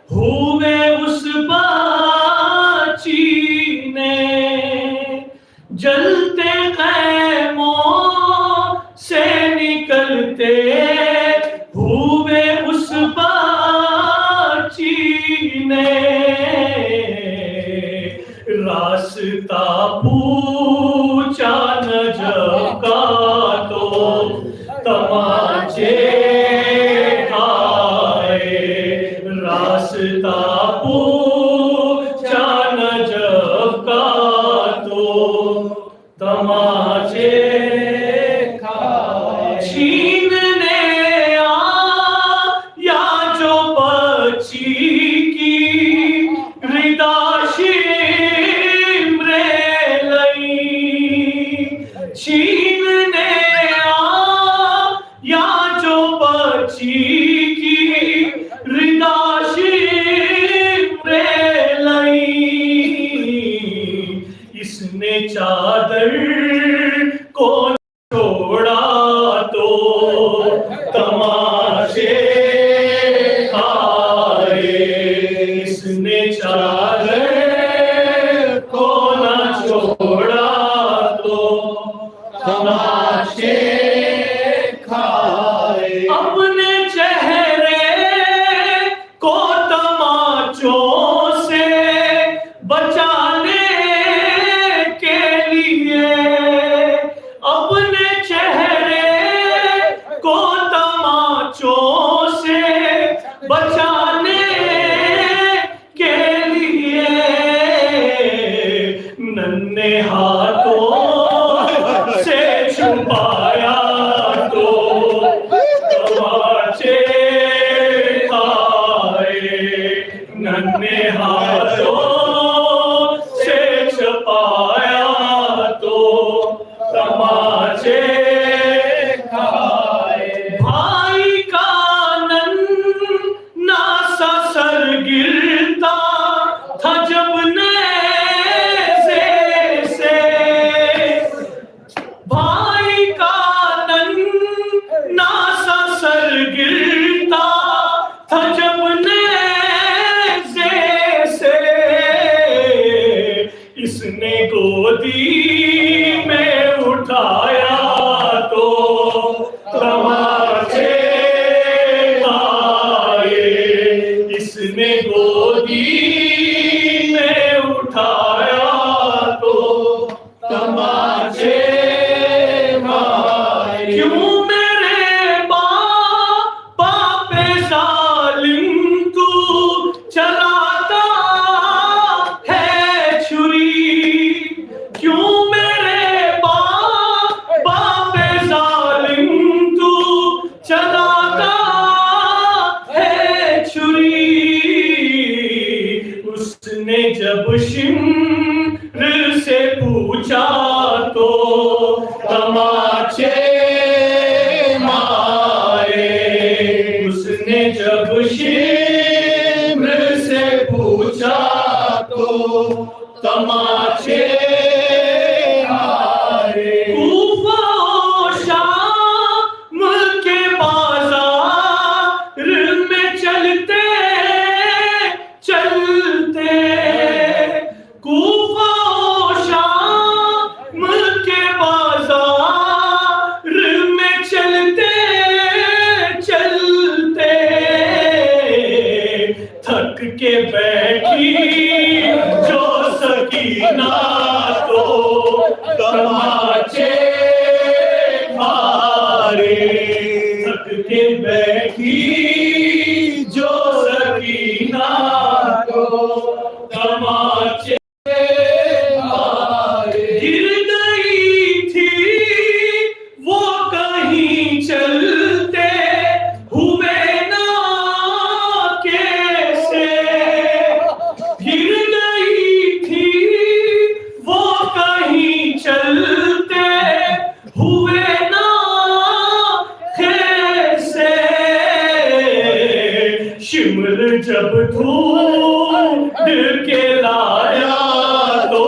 हुए उस बाची ने, जलते खैमों से निकलते हुए उस बाची ने, रास्ता पूछा नजफ का तो तमाचे खाए, रास्ता पूछा नजफ का तो तमाचे खाए। छीनने आया जो बच्ची की रिदा शिमरे लई, छीनने आया जो बच्ची की रिदा शिमरे लई, इसने चादर को छोड़ा तो तमाशे खाए, इसने चादर को न छोड़ा तो तमाशे खाए। अपने चेहरे को तमाचों से बचाने के लिए, अपने चेहरे को तमाचों से बचाने के लिए, नन्हे हाथों से छुपाया तो तमाचे खाए, नन्हे हाथों से छुपाया तो तमाचे खाए। भाई का नन्हा सा सर गिरता था जब नेज़े से, भाई का नन्हा सा सर गिरता था जब नेज़े से, इसने गोदी में उठाया तो तमाचे खाए, इसने गोदी में उठाया तो तमाचे खाए। क्यों मेरे बापा पे जालिम तू चलाता है छुरी, क्यों मेरे बापा पे जालिम तू चलाता है छुरी, उसने जब शिम्र से पूछा तो तमाचे मारे, उसने जब शिम्र से पूछा तो तमाचे मारे। कूफा शाम के बाजार में चलते चलते, कूफा शाम के बाजार में चलते चलते, थक के बैठी जो सकीना तो तमाचे मारे, थक के बैठी जो सकीना तो तमाचे मारे। गिर गई थी वो कहीं चलते हुए ना कैसे, गिर गई थी वो कहीं चलते हुए ना कैसे, शिमर जब ढूंढ के लाया तो